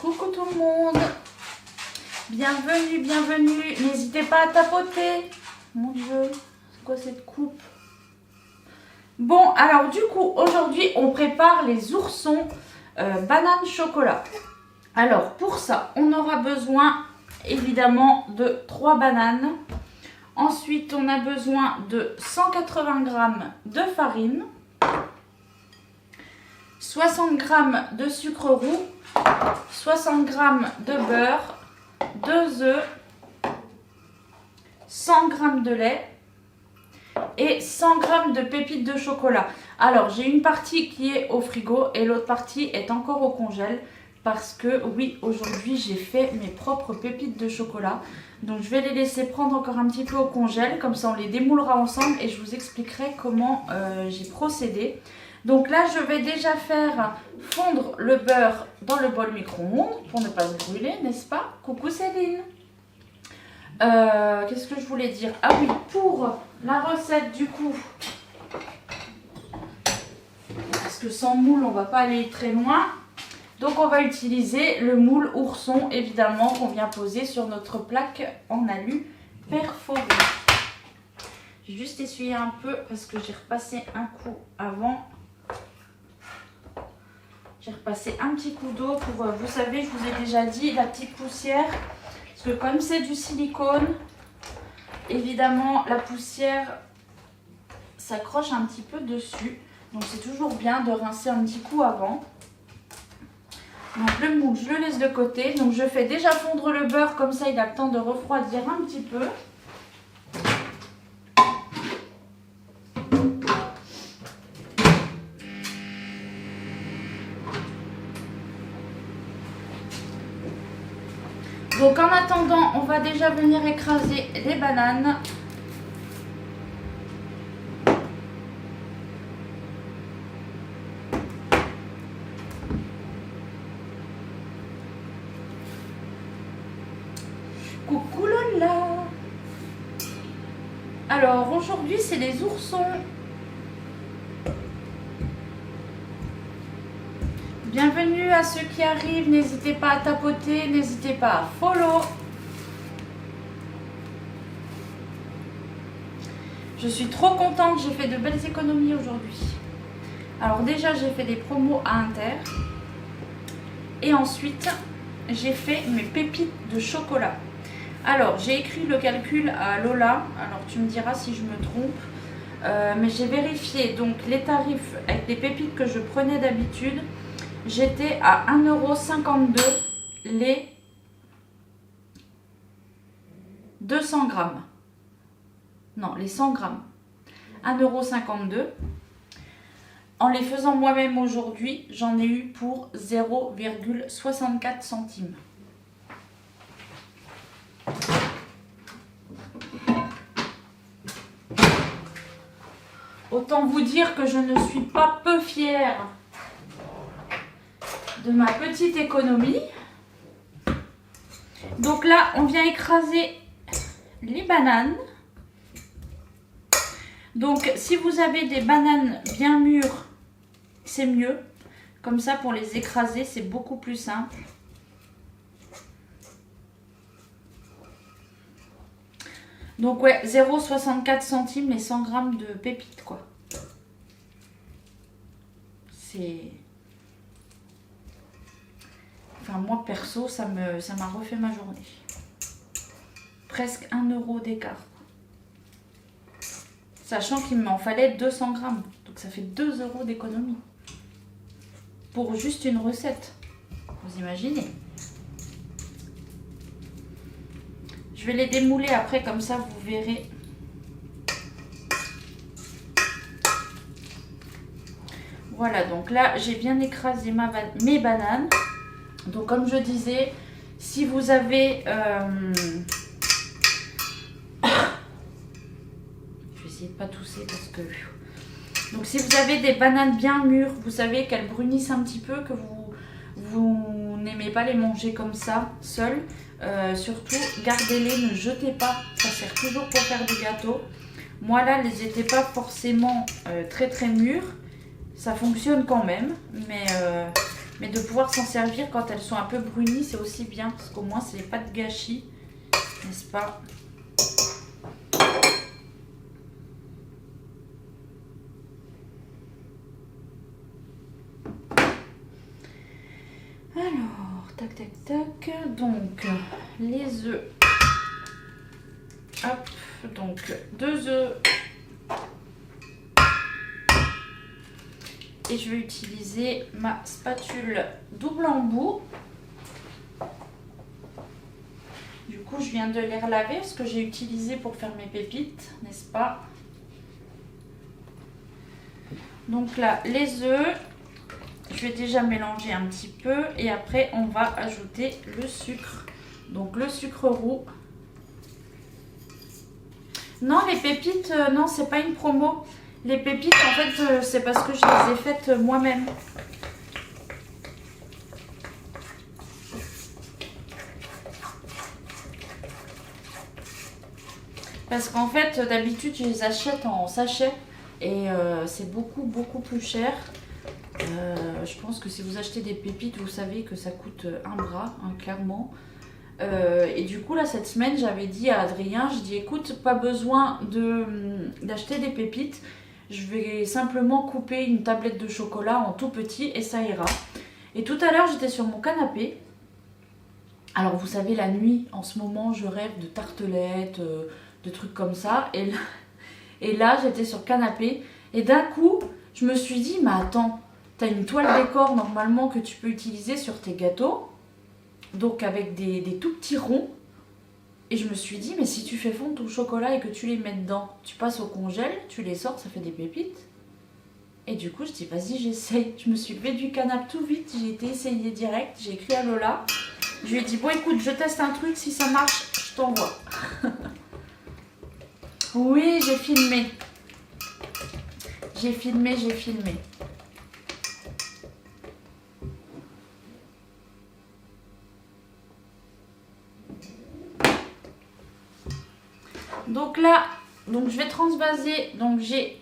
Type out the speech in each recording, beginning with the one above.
Coucou tout le monde. Bienvenue, bienvenue. N'hésitez pas à tapoter. Mon Dieu, c'est quoi cette coupe? Bon, alors du coup, aujourd'hui, on prépare les oursons banane chocolat. Alors, pour ça, on aura besoin évidemment de 3 bananes. Ensuite, on a besoin de 180 g de farine, 60 g de sucre roux, 60 g de beurre, 2 œufs, 100 g de lait et 100 g de pépites de chocolat. Alors, j'ai une partie qui est au frigo et l'autre partie est encore au congèle parce que, oui, aujourd'hui, j'ai fait mes propres pépites de chocolat. Donc, je vais les laisser prendre encore un petit peu au congèle. Comme ça, on les démoulera ensemble et je vous expliquerai comment j'ai procédé. Donc là, je vais déjà faire fondre le beurre dans le bol micro-ondes pour ne pas se brûler, n'est-ce pas? Coucou Céline. Qu'est-ce que je voulais dire? Ah oui, pour la recette du coup, parce que sans moule, on va pas aller très loin. Donc on va utiliser le moule ourson, évidemment, qu'on vient poser sur notre plaque en alu perforé. J'ai juste essuyé un peu parce que j'ai repassé un coup avant. J'ai repassé un petit coup d'eau pour, vous savez, je vous ai déjà dit, la petite poussière. Parce que comme c'est du silicone, évidemment, la poussière s'accroche un petit peu dessus. Donc c'est toujours bien de rincer un petit coup avant. Donc le moule, je le laisse de côté. Donc je fais déjà fondre le beurre, comme ça il a le temps de refroidir un petit peu. Donc en attendant, on va déjà venir écraser les bananes. Coucou Lola. Alors aujourd'hui c'est les oursons. Bienvenue à ceux qui arrivent, n'hésitez pas à tapoter, n'hésitez pas à follow. Je suis trop contente, j'ai fait de belles économies aujourd'hui. Alors déjà j'ai fait des promos à Inter. Et ensuite j'ai fait mes pépites de chocolat. Alors j'ai écrit le calcul à Lola, alors tu me diras si je me trompe. Mais j'ai vérifié donc les tarifs avec les pépites que je prenais d'habitude. J'étais à 1,52 € les 200 g. Non, les 100 g. 1,52 €. En les faisant moi-même aujourd'hui, j'en ai eu pour 0,64 centimes. Autant vous dire que je ne suis pas peu fière de ma petite économie. Donc là, on vient écraser les bananes. Donc, si vous avez des bananes bien mûres, c'est mieux. Comme ça, pour les écraser, c'est beaucoup plus simple. Donc ouais, 0,64 centimes les 100 g de pépites, quoi. C'est... Enfin, moi, perso, ça m'a refait ma journée. Presque 1 € d'écart. Sachant qu'il m'en fallait 200 g. Donc, ça fait 2 € d'économie. Pour juste une recette. Vous imaginez? Je vais les démouler après, comme ça, vous verrez. Voilà, donc là, j'ai bien écrasé mes bananes. Donc comme je disais, si vous avez... Je vais essayer de ne pas tousser parce que... Donc si vous avez des bananes bien mûres, vous savez qu'elles brunissent un petit peu, que vous n'aimez pas les manger comme ça, seules. Surtout, gardez-les, ne jetez pas, ça sert toujours pour faire des gâteaux. Moi là, elles n'étaient pas forcément très très mûres. Ça fonctionne quand même, mais Mais de pouvoir s'en servir quand elles sont un peu brunies, c'est aussi bien. Parce qu'au moins, c'est pas de gâchis, n'est-ce pas? Alors, tac, tac, tac. Donc, les œufs. Hop, donc 2 œufs. Et je vais utiliser ma spatule double embout. Du coup, je viens de les relaver parce que j'ai utilisé pour faire mes pépites, n'est-ce pas? Donc là, les œufs, je vais déjà mélanger un petit peu et après, on va ajouter le sucre. Donc le sucre roux. Non, les pépites, non, c'est pas une promo. Les pépites, en fait, c'est parce que je les ai faites moi-même. Parce qu'en fait, d'habitude, je les achète en sachet et c'est beaucoup plus cher. Je pense que si vous achetez des pépites, vous savez que ça coûte un bras, hein, clairement. Et du coup, là, cette semaine, j'avais dit à Adrien, je dis, écoute, pas besoin d'acheter des pépites. Je vais simplement couper une tablette de chocolat en tout petit et ça ira. Et tout à l'heure, j'étais sur mon canapé. Alors, vous savez, la nuit, en ce moment, je rêve de tartelettes, de trucs comme ça. Et là, j'étais sur le canapé. Et d'un coup, je me suis dit, mais attends, t'as une toile décor normalement que tu peux utiliser sur tes gâteaux. Donc avec des tout petits ronds. Et je me suis dit, mais si tu fais fondre ton chocolat et que tu les mets dedans, tu passes au congèle, tu les sors, ça fait des pépites. Et du coup, je dis, vas-y, j'essaye. Je me suis levée du canapé tout vite, j'ai été essayer direct, j'ai écrit à Lola. Je lui ai dit, bon écoute, je teste un truc, si ça marche, je t'envoie. Oui, j'ai filmé. J'ai filmé. Donc là, donc je vais transvaser. Donc j'ai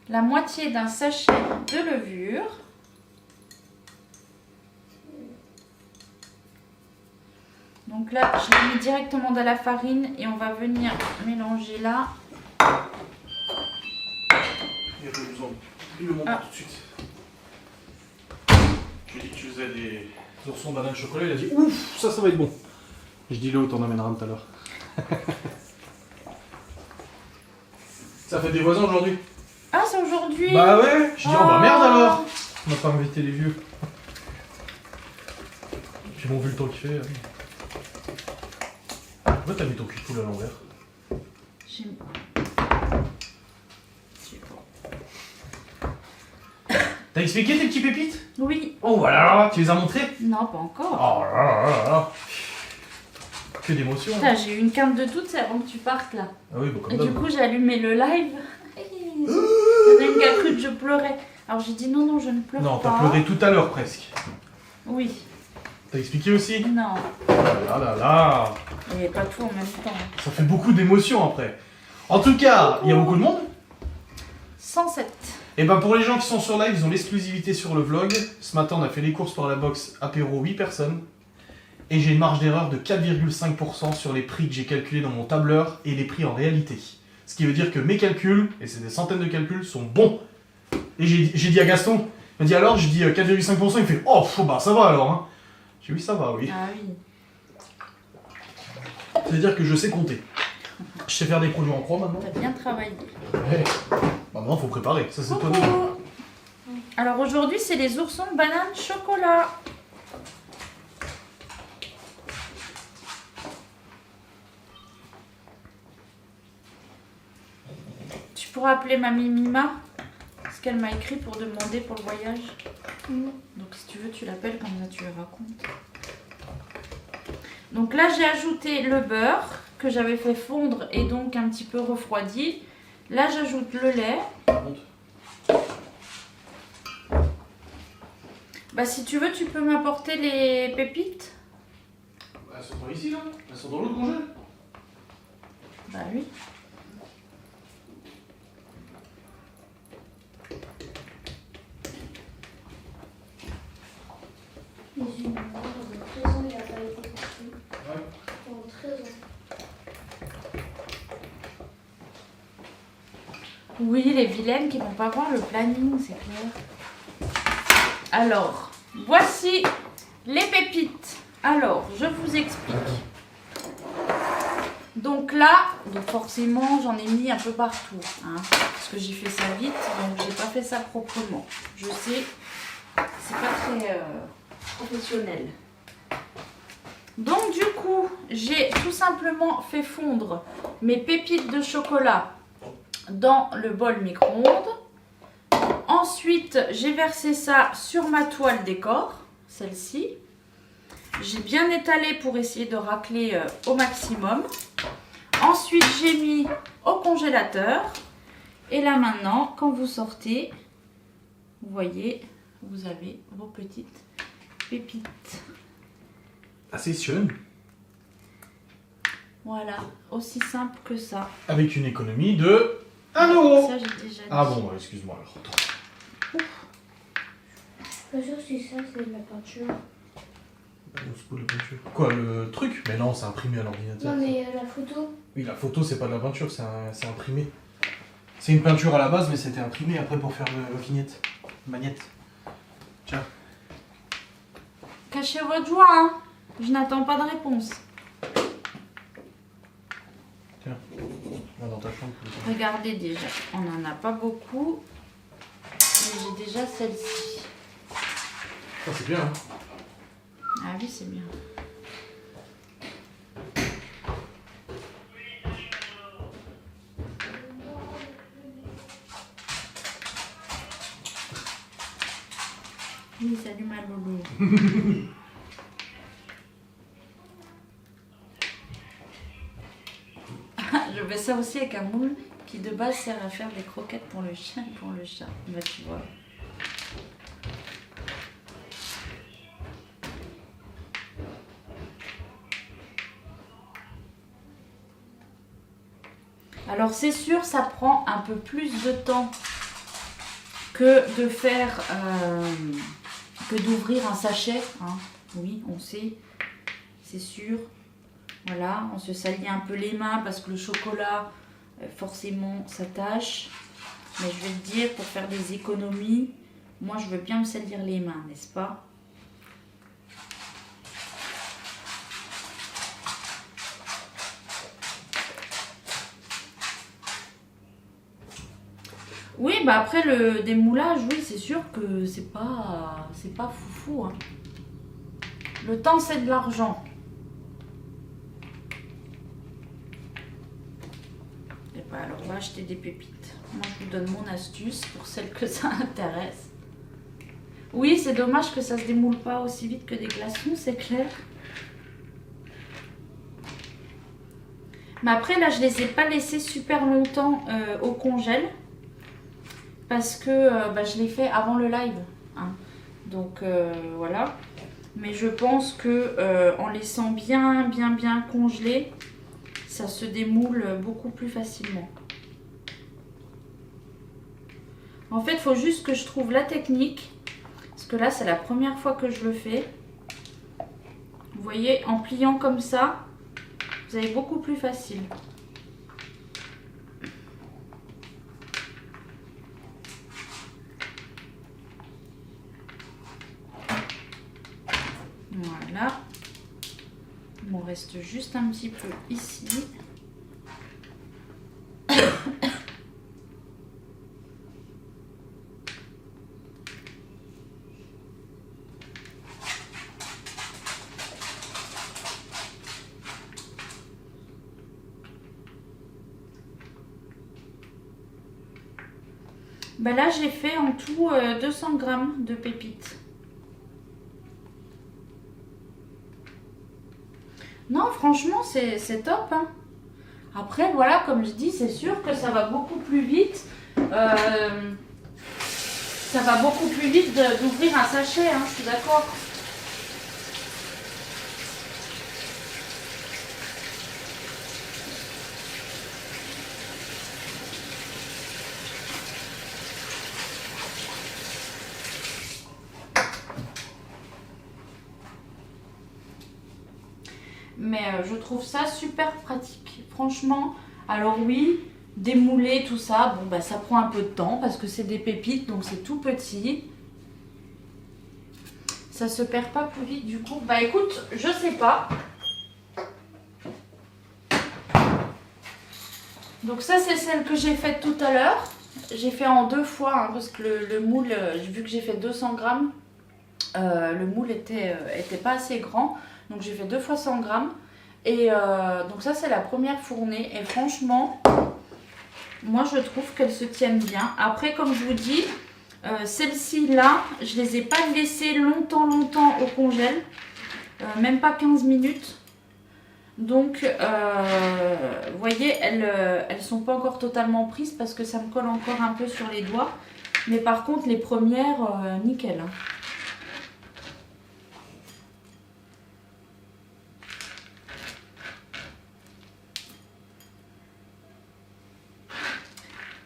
la moitié d'un sachet de levure. Donc là, je l'ai mis directement dans la farine et on va venir mélanger là. Il n'y a pas besoin. Il le montre tout de suite. Je lui ai dit que tu faisais des oursons banane chocolat, il a dit ouf, ça va être bon. Je dis Léo, t'en amèneras un tout à l'heure. Ça fait des voisins aujourd'hui? Ah, c'est aujourd'hui? Bah ouais. Je dis oh bah merde alors. On n'a pas invité les vieux. Puis bon, vu le temps qu'il fait. Pourquoi t'as mis ton cul de poule à l'envers? J'aime pas. T'as expliqué tes petits pépites? Oui. Oh voilà, tu les as montrés? Non, pas encore. Oh là là là. Que d'émotion. Putain, j'ai eu une quinte de toute, c'est avant que tu partes là. Ah oui, bah comme Et d'hab. du coup, j'ai allumé le live. Il y en a une qui a cru que je pleurais. Alors j'ai dit non, je ne pleure Non, pas. t'as pleuré tout à l'heure presque. Oui. T'as expliqué aussi? Non. Oh là là là. Et pas tout en même temps. Ça fait beaucoup d'émotions après. En tout cas, il y a beaucoup de monde. 107. Et ben pour les gens qui sont sur live, ils ont l'exclusivité sur le vlog. Ce matin, on a fait les courses pour la box apéro 8 personnes. Et j'ai une marge d'erreur de 4,5% sur les prix que j'ai calculés dans mon tableur et les prix en réalité. Ce qui veut dire que mes calculs, et c'est des centaines de calculs, sont bons. Et j'ai dit à Gaston, il m'a dit alors, je dis 4,5%, il me fait oh pff, bah ça va alors. Hein. J'ai dit oui, ça va, oui. Ah oui. C'est-à-dire que je sais compter. Je sais faire des produits en croix maintenant. T'as bien travaillé. Ouais. Maintenant, faut préparer. Ça, c'est toi de... Alors aujourd'hui, c'est les oursons banane chocolat. Tu pourras appeler mamie Mima, parce qu'elle m'a écrit pour demander pour le voyage. Donc si tu veux, tu l'appelles, comme ça tu lui racontes. Donc là, j'ai ajouté le beurre que j'avais fait fondre et donc un petit peu refroidi. Là, j'ajoute le lait. Bah si tu veux, tu peux m'apporter les pépites. Elles sont pas ici là. Elles sont dans l'autre congèle. Bah oui. Les humains, pendant 13 ans, il n'a pas été construit. Ouais. Pendant 13 ans. Oui, les vilaines qui vont pas voir le planning, c'est clair. Alors, voici les pépites. Alors, je vous explique. Donc là, forcément, j'en ai mis un peu partout. Hein, parce que j'ai fait ça vite, donc j'ai pas fait ça proprement. Je sais, c'est pas très professionnel. Donc du coup, j'ai tout simplement fait fondre mes pépites de chocolat dans le bol micro-ondes. Ensuite, j'ai versé ça sur ma toile décor, celle-ci. J'ai bien étalé pour essayer de racler au maximum. Ensuite, j'ai mis au congélateur. Et là maintenant, quand vous sortez, vous voyez, vous avez vos petites pépites. Assez jeune. Voilà, aussi simple que ça. Avec une économie de 1 euro. Ça, j'ai déjà dit. Ah bon, excuse-moi alors. Pas sûr si ça, c'est de la peinture. C'est pas de la peinture. Quoi, le truc? Mais non, c'est imprimé à l'ordinateur. Non, mais la photo. Oui, la photo, c'est pas de la peinture, c'est imprimé. C'est une peinture à la base, mais c'était imprimé après pour faire le vignette. Magnette. Tiens. Cachez votre joie, hein. Je n'attends pas de réponse. Tiens. Va dans ta chambre. Regardez déjà, on n'en a pas beaucoup. Mais j'ai déjà celle-ci. Ça, c'est bien, hein. Ah oui, c'est bien. Oui, salut ma loulou. Je fais ça aussi avec un moule qui de base sert à faire des croquettes pour le chien et pour le chat. Bah tu vois. Alors c'est sûr, ça prend un peu plus de temps que de faire, que d'ouvrir un sachet. Hein. Oui, on sait, c'est sûr. Voilà, on se salit un peu les mains parce que le chocolat, forcément, s'attache. Mais je vais te dire, pour faire des économies, moi je veux bien me salir les mains, n'est-ce pas ? Oui, bah après le démoulage, oui, c'est sûr que c'est pas foufou. Hein. Le temps, c'est de l'argent. Et bah alors, on va acheter des pépites. Moi, je vous donne mon astuce pour celles que ça intéresse. Oui, c'est dommage que ça se démoule pas aussi vite que des glaçons, c'est clair. Mais après, là, je les ai pas laissés super longtemps au congèle. Parce que je l'ai fait avant le live. Hein. Donc, voilà. Mais je pense que en laissant bien congelé, ça se démoule beaucoup plus facilement. En fait, il faut juste que je trouve la technique. Parce que là, c'est la première fois que je le fais. Vous voyez, en pliant comme ça, vous avez beaucoup plus facile. Voilà. Il m'en reste juste un petit peu ici. Ben là, j'ai fait en tout 200 grammes de pépites. Non, franchement, c'est top. Hein. Après, voilà, comme je dis, c'est sûr que ça va beaucoup plus vite. Ça va beaucoup plus vite d'ouvrir un sachet, hein, je suis d'accord. Mais je trouve ça super pratique. Franchement, alors oui, démouler, tout ça, bon bah ça prend un peu de temps parce que c'est des pépites, donc c'est tout petit. Ça se perd pas plus vite du coup. Bah écoute, je sais pas. Donc ça c'est celle que j'ai faite tout à l'heure. J'ai fait en 2 fois hein, parce que le moule, vu que j'ai fait 200 grammes, le moule était pas assez grand. Donc j'ai fait 2 fois 100 grammes. Et donc ça c'est la première fournée. Et franchement, moi je trouve qu'elles se tiennent bien. Après comme je vous dis, celles-ci là, je les ai pas laissées longtemps au congèle. Même pas 15 minutes. Donc, vous voyez, elles sont pas encore totalement prises parce que ça me colle encore un peu sur les doigts. Mais par contre, les premières, nickel. Hein.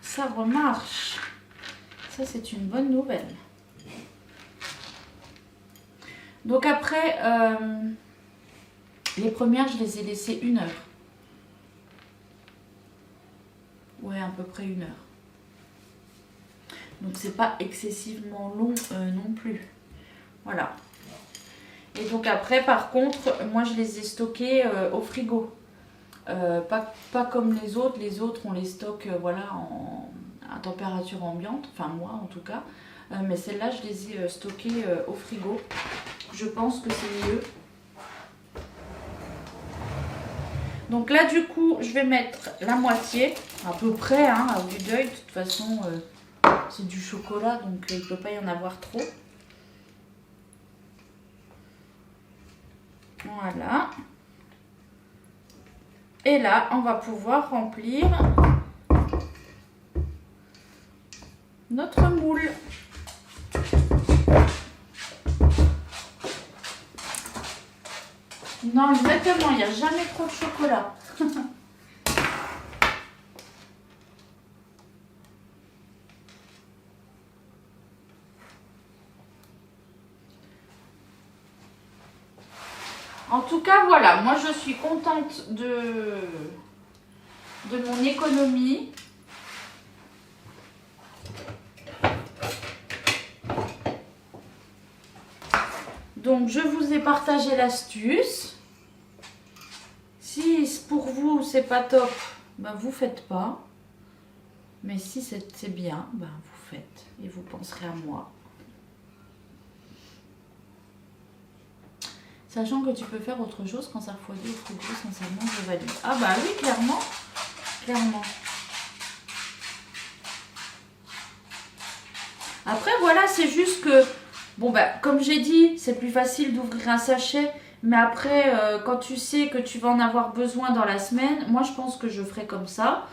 Ça remarche. Ça, c'est une bonne nouvelle. Donc après... les premières, je les ai laissées 1 heure. Ouais, à peu près 1 heure. Donc c'est pas excessivement long non plus. Voilà. Et donc après, par contre, moi je les ai stockées au frigo. Pas comme les autres. Les autres, on les stocke voilà, à température ambiante. Enfin moi en tout cas. Mais celles-là, je les ai stockées au frigo. Je pense que c'est mieux. Donc là, du coup, je vais mettre la moitié, à peu près, hein, à vue d'œil. De toute façon, c'est du chocolat, donc il ne peut pas y en avoir trop. Voilà. Et là, on va pouvoir remplir notre moule. Non, exactement, il n'y a jamais trop de chocolat. En tout cas, voilà, moi je suis contente de mon économie. Donc je vous ai partagé l'astuce. Si pour vous c'est pas top, ben vous faites pas. Mais si c'est bien, ben vous faites et vous penserez à moi. Sachant que tu peux faire autre chose quand ça refroidit au frigo, sincèrement je valide. Ah bah oui, clairement. Clairement. Après voilà, c'est juste que, bon bah comme j'ai dit, c'est plus facile d'ouvrir un sachet. Mais après, quand tu sais que tu vas en avoir besoin dans la semaine, moi je pense que je ferai comme ça.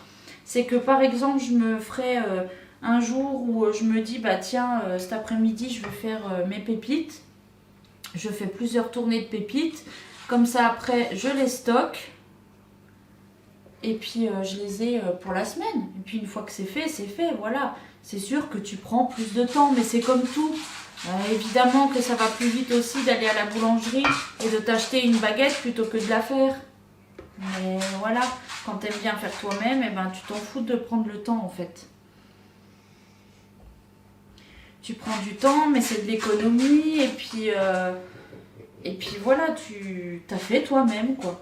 C'est que par exemple, je me ferai un jour où je me dis, bah tiens, cet après-midi, je vais faire mes pépites. Je fais plusieurs tournées de pépites. Comme ça, après, je les stocke. Et puis, je les ai pour la semaine. Et puis, une fois que c'est fait, voilà. C'est sûr que tu prends plus de temps, mais c'est comme tout. Évidemment que ça va plus vite aussi d'aller à la boulangerie et de t'acheter une baguette plutôt que de la faire. Mais voilà, quand tu aimes bien faire toi-même, eh ben, tu t'en fous de prendre le temps en fait. Tu prends du temps, mais c'est de l'économie et puis voilà, tu t'as fait toi-même quoi.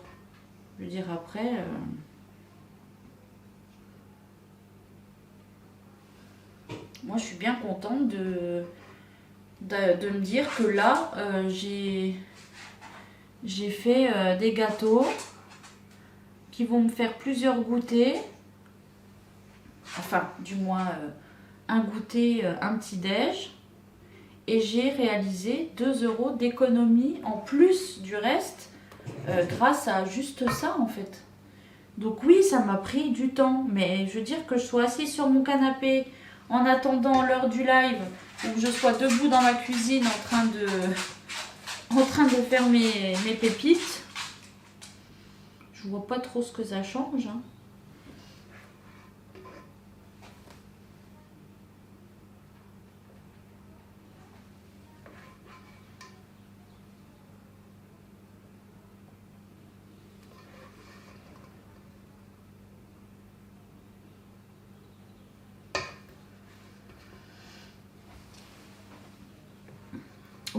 Je veux dire après... Moi je suis bien contente de me dire que là, j'ai fait des gâteaux qui vont me faire plusieurs goûters. Enfin, du moins, un goûter, un petit déj. Et j'ai réalisé 2 € d'économie en plus du reste grâce à juste ça en fait. Donc oui, ça m'a pris du temps. Mais je veux dire que je sois assise sur mon canapé en attendant l'heure du live ou que je sois debout dans ma cuisine en train de faire mes pépites, je vois pas trop ce que ça change. Hein.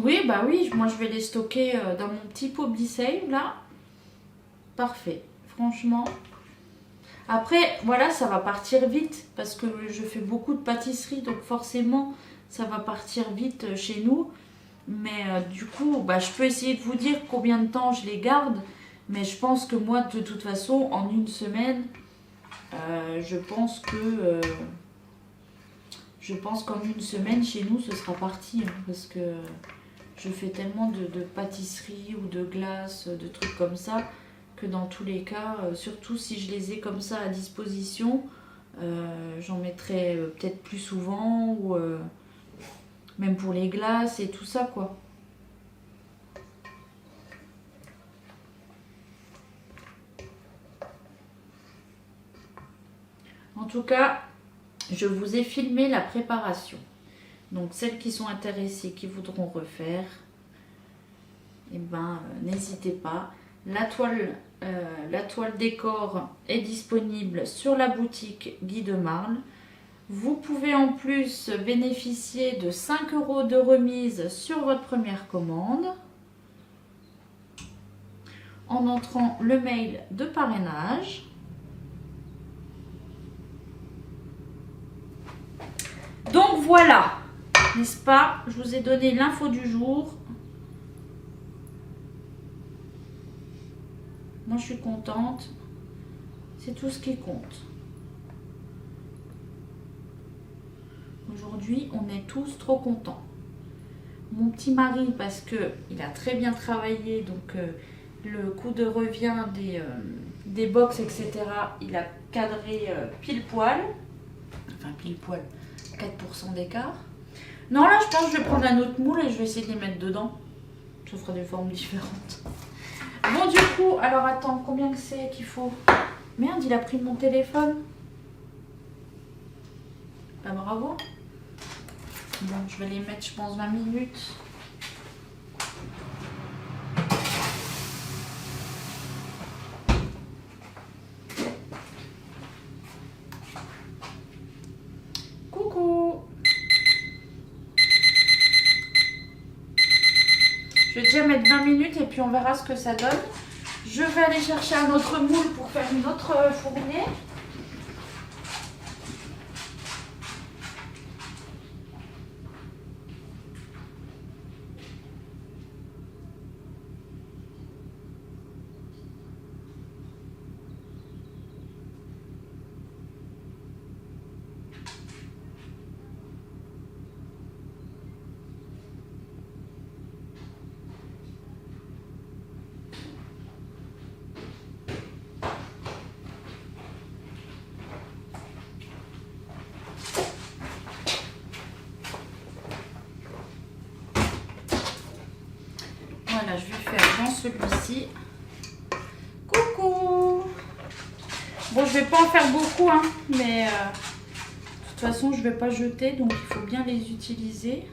Oui, bah oui, moi je vais les stocker dans mon petit pot Save là. Parfait, franchement. Après, voilà, ça va partir vite parce que je fais beaucoup de pâtisserie, donc forcément, ça va partir vite chez nous. Mais du coup, bah, je peux essayer de vous dire combien de temps je les garde. Mais je pense que moi, de toute façon, en une semaine, je pense qu'en une semaine, chez nous, ce sera parti. Hein, parce que je fais tellement de pâtisserie ou de glace, de trucs comme ça, que dans tous les cas, surtout si je les ai comme ça à disposition, j'en mettrai peut-être plus souvent ou même pour les glaces et tout ça quoi. En tout cas, je vous ai filmé la préparation. Donc celles qui sont intéressées, qui voudront refaire, eh ben, n'hésitez pas. La toile décor est disponible sur la boutique Guy de Marle. Vous pouvez en plus bénéficier de 5 € de remise sur votre première commande en entrant le mail de parrainage. Donc voilà, n'est-ce pas? Je vous ai donné l'info du jour. Moi, je suis contente. C'est tout ce qui compte. Aujourd'hui, on est tous trop contents. Mon petit mari, parce qu'il a très bien travaillé, donc le coût de revient des box, etc., il a cadré pile poil. Enfin, pile poil, 4% d'écart. Non, là, je pense que je vais prendre un autre moule et je vais essayer de les mettre dedans. Ça fera des formes différentes. Bon, du coup, alors attends, combien que c'est qu'il faut? Merde, il a pris mon téléphone. Bah, bravo. Bon, je vais les mettre, je pense, 20 minutes. Coucou. Je vais déjà mettre 20 minutes et puis on verra ce que ça donne. Je vais aller chercher un autre moule pour faire une autre fournée. Voilà, je vais faire dans celui-ci. Coucou. Bon, je vais pas en faire beaucoup, hein, mais de toute façon, je vais pas jeter, donc il faut bien les utiliser.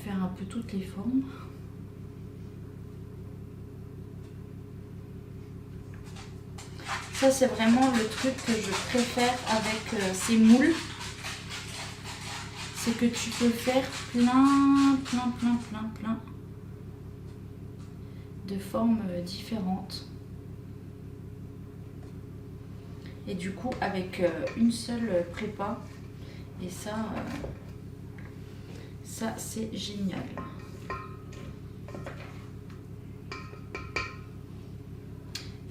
Faire un peu toutes les formes. Ça, c'est vraiment le truc que je préfère avec ces moules. C'est que tu peux faire plein de formes différentes. Et du coup, avec une seule prépa. Et ça... ça, c'est génial.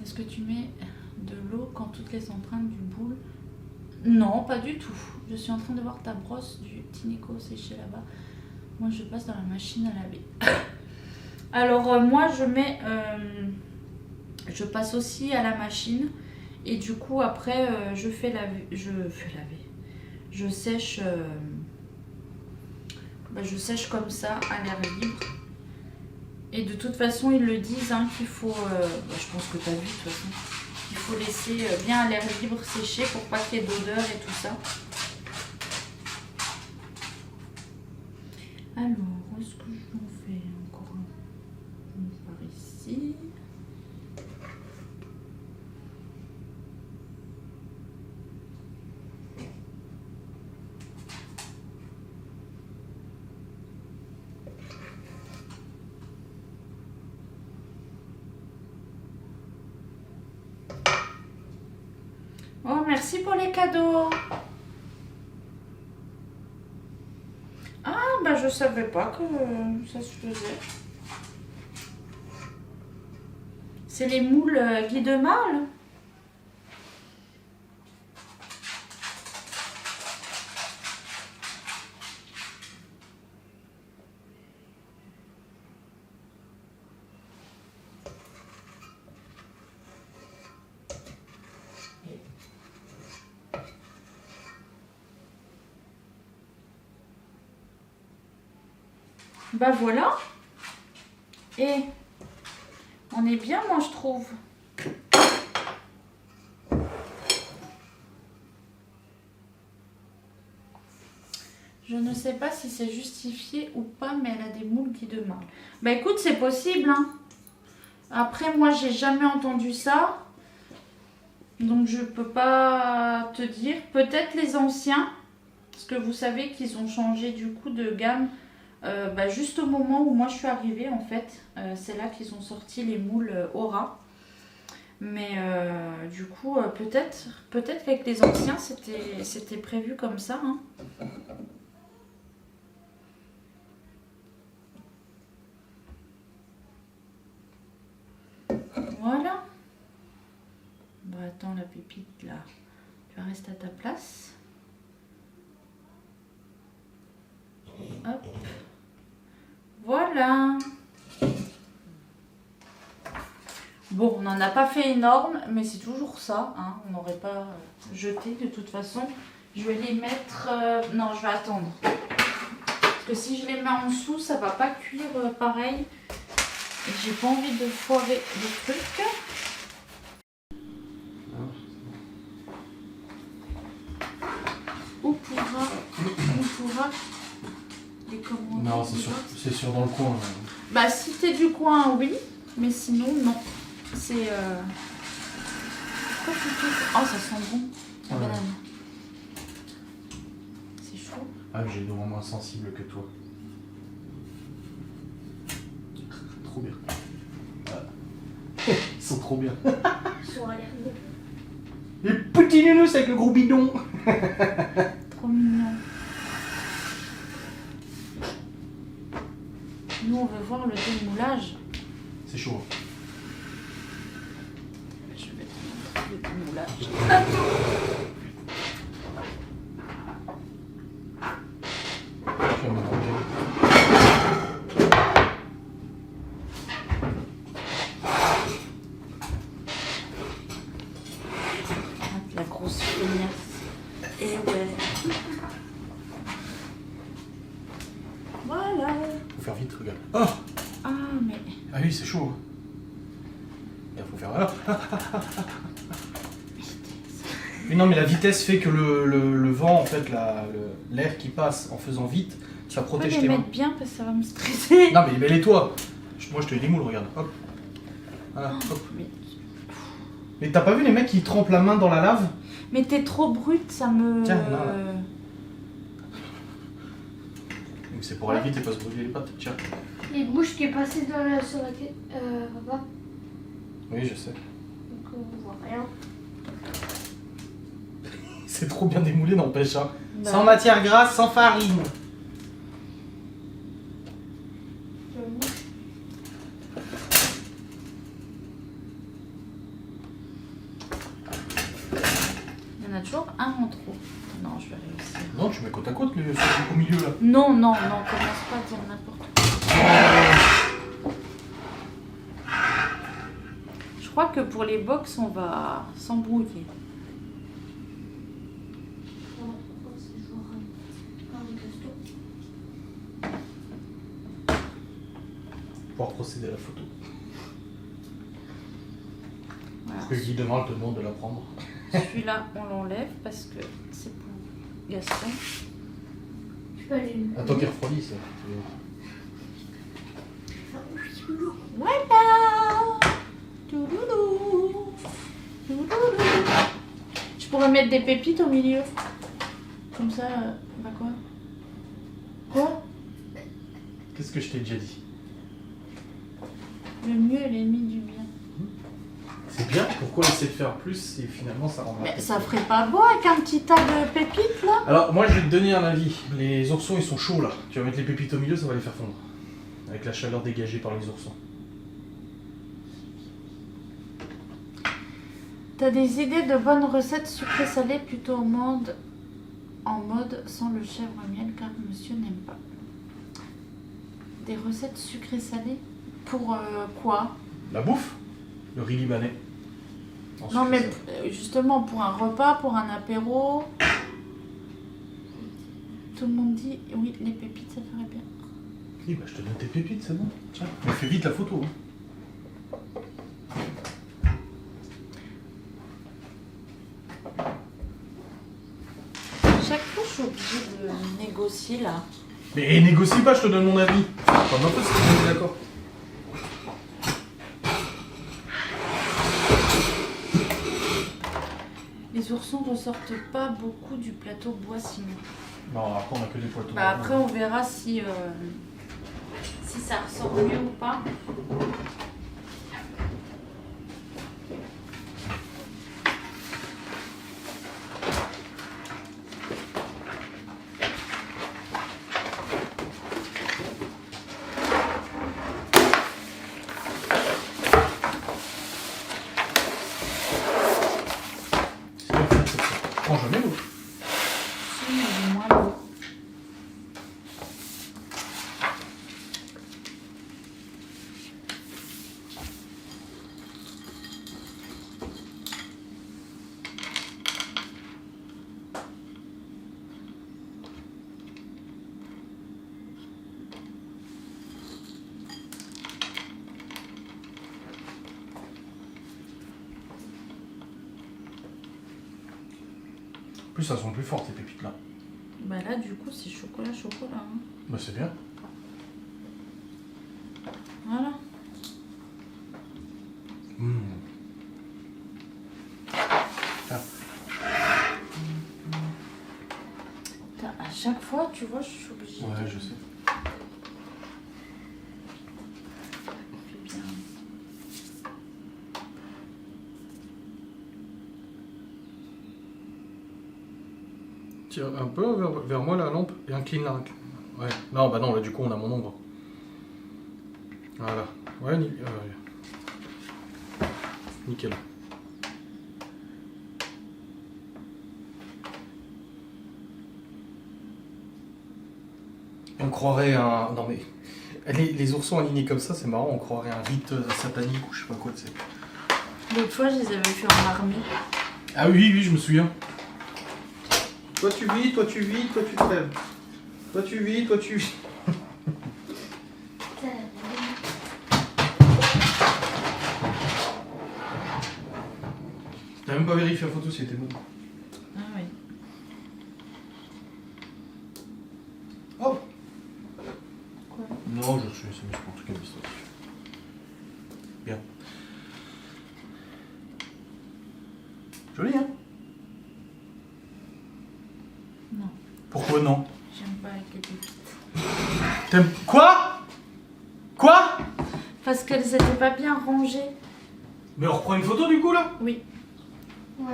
Est-ce que tu mets de l'eau quand toutes les empreintes du boule? Non, pas du tout. Je suis en train de voir ta brosse du Tineco séchée là-bas. Moi, je passe dans la machine à laver. Alors, moi, je mets... je passe aussi à la machine. Et du coup, après, je fais laver. Je sèche... je sèche comme ça à l'air libre. Et de toute façon, ils le disent hein, qu'il faut, je pense que tu as vu de toute façon, qu'il faut laisser bien à l'air libre sécher pour pas qu'il y ait d'odeur et tout ça. Alors, ici. Oh, merci pour les cadeaux. Ah, bah je savais pas que ça se faisait. C'est les moules Guy de Mâle. Bah voilà. Et on est bien, moi je trouve. Je ne sais pas si c'est justifié ou pas, mais elle a des moules qui demandent. Bah écoute, c'est possible, hein. Après, moi, j'ai jamais entendu ça. Donc, je peux pas te dire. Peut-être les anciens. Parce que vous savez qu'ils ont changé du coup de gamme. Bah, juste au moment où moi je suis arrivée, en fait. C'est là qu'ils ont sorti les moules Aura. Mais du coup, peut-être qu'avec les anciens, c'était prévu comme ça, hein. Voilà. Bon, attends, la pépite là. Tu vas rester à ta place. Hop. Voilà. Bon, on n'en a pas fait énorme, mais c'est toujours ça, hein. On n'aurait pas jeté de toute façon. Je vais les mettre... non, je vais attendre. Parce que si je les mets en dessous, ça va pas cuire pareil. Et j'ai pas envie de foirer le truc. On pourra les commander. Non, c'est sûr dans le coin. Bah, si t'es du coin, oui. Mais sinon, non. C'est... Quoi, oh, ça sent bon. La banane. C'est chaud. Ah, j'ai des doigts moins sensibles que toi. Trop bien. Ils sont trop bien. Ils sont à l'air beaux. Les petits nounous avec le gros bidon. Trop mignon. Nous, on veut voir le démoulage. C'est chaud. Je vais te montrer le démoulage. Je vais me ranger. La grosse feignasse. Et ouais. Voilà. Faut faire vite, regarde. Oh Ah, mais... ah oui, c'est chaud. Il faut faire... Mais non, mais la vitesse fait que le vent, en fait, l'air qui passe en faisant vite, ça Je peux protège les tes mains. mettre bien parce que ça va me stresser. Non, mais mets-les-toi. Moi, je te les moule, regarde. Hop. Voilà, hop. Mais t'as pas vu les mecs qui trempent la main dans la lave? Mais t'es trop brute, ça me... Tiens, là. Donc c'est pour aller vite et pas se brûler les pattes. Tiens. Les bouches qui est passée sur la tête. Papa. Oui, je sais. Donc on voit rien. C'est trop bien démoulé, n'empêche. Hein. Bah. Sans matière grasse, sans farine. Il y en a toujours un en trop. Non, je vais réussir. Non, tu mets côte à côte au milieu là. Non, commence pas à dire n'importe quoi. Je crois que pour les box, on va s'embrouiller. Pour procéder à la photo. Voilà. Que Guy demain te demande de la prendre. Celui-là, on l'enlève parce que c'est pour Gaston. Je peux aller. Attends qu'il refroidisse. Voilà. remettre des pépites au milieu. Comme ça, bah quoi? Quoi? Qu'est-ce que je t'ai déjà dit? Le mieux est l'ennemi du bien. C'est bien, pourquoi essayer de faire plus et finalement ça rend Mais ça ferait pas beau avec un petit tas de pépites là? Alors moi je vais te donner un avis. Les oursons ils sont chauds là. Tu vas mettre les pépites au milieu, ça va les faire fondre. Avec la chaleur dégagée par les oursons. T'as des idées de bonnes recettes sucrées-salées plutôt en mode sans le chèvre-miel car monsieur n'aime pas. Des recettes sucrées-salées? Pour quoi? La bouffe? Le riz libanais. Non mais ça. justement pour un repas, pour un apéro. Tout le monde dit oui les pépites ça ferait bien. Oui bah je te donne tes pépites, c'est bon. Tiens, mais fais vite la photo. Hein. Chaque fois je suis obligée de négocier là. Mais négocie pas, je te donne mon avis. Pas ma faute si tu es d'accord. Les oursons ressortent pas beaucoup du plateau bois sinon. Non, après on a que des poitons. Bah après on verra si ça ressort mieux ou pas. C'est bien fait, ça. Prends jamais l'eau. Si, mais j'ai moins d'eau. En plus, elles sont plus fortes, ces pépites là. Bah là du coup c'est chocolat hein. Bah, c'est bien. Voilà. Mmh. Ah. Putain, à chaque fois tu vois je suis obligée. Ouais, de- je sais. Fais bien. Tire un peu vers moi la lampe et incline la. Ouais. Non, bah non, là du coup on a mon ombre. Voilà. Ouais, nickel. On croirait un. Non mais. Les oursons alignés comme ça, c'est marrant, on croirait un rite satanique ou je sais pas quoi, tu sais. L'autre fois je les avais fait en armée. Ah oui, oui, je me souviens. Toi tu vis, toi tu vis, toi tu crèves. Toi tu vis, toi tu vis. T'as même pas vérifié la photo si elle était bonne. Ah oui. Oh Quoi? Non, je reçu un SMS pour un truc administratif. Bien. Joli, hein? Non, Pourquoi non? j'aime pas avec les pépites. T'aimes. Quoi? Quoi? Parce qu'elles étaient pas bien rangées. Mais on reprend une photo du coup là? Oui. Ouais.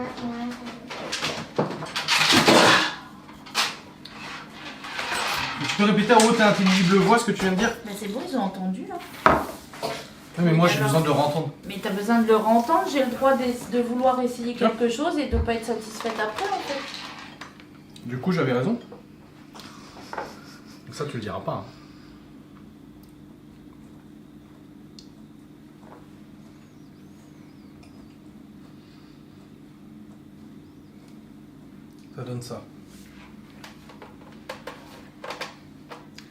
Tu peux répéter en haut ta intelligible voix ce que tu viens de dire? Mais c'est bon, ils ont entendu là. Oui, mais moi j'ai besoin de le entendre. Mais t'as besoin de le entendre, j'ai le droit de vouloir essayer quelque chose et de pas être satisfaite après en fait. Du coup, j'avais raison. Ça, tu le diras pas. Hein. Ça donne ça.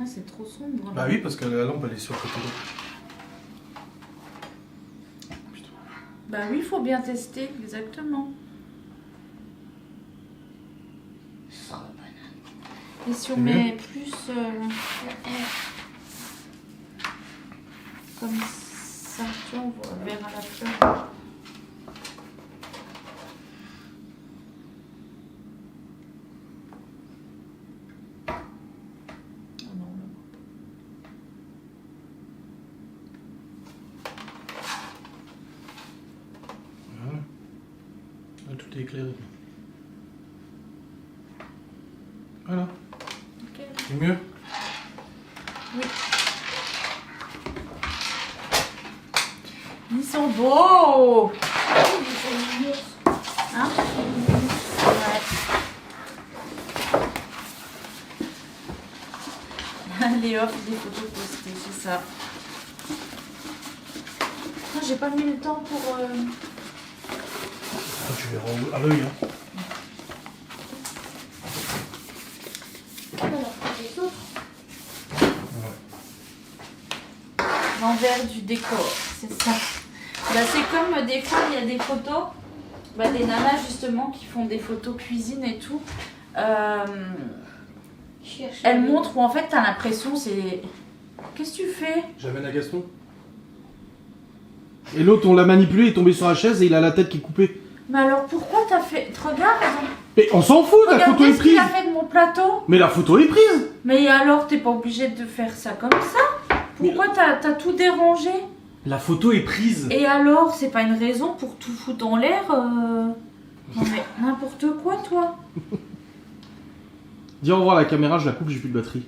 Ah, c'est trop sombre là. Bah oui, parce que la lampe elle est sur le côté droit. Putain. Bah oui, il faut bien tester, exactement. Et si on C'est met plus comme ça, tu vois, on voit vert à la fleur. t'es éclairé. Voilà. Ok. C'est mieux? Oui. Ils sont beaux. Hein? Ouais. Les offres des photos postées, c'est ça. Non, j'ai pas mis le temps pour... Ah, tu verras à l'œil. Hein. Alors, les autres. L'envers du décor, c'est ça. Bah, c'est comme des fois, il y a des photos, bah, des nanas justement qui font des photos cuisine et tout. Elles montrent où en fait t'as l'impression c'est... Qu'est-ce que tu fais? J'amène à Gaston. Et l'autre, on l'a manipulé, il est tombé sur la chaise et il a la tête qui est coupée. Mais alors pourquoi t'as fait... Regarde, Mais on s'en fout, la photo est ce qu'il prise. a fait de mon plateau. Mais la photo est prise. Mais alors t'es pas obligé de faire ça comme ça? Pourquoi t'as tout dérangé? La photo est prise. Et alors, c'est pas une raison pour tout foutre en l'air Non mais n'importe quoi toi. Dis au revoir à la caméra, je la coupe, j'ai plus de batterie.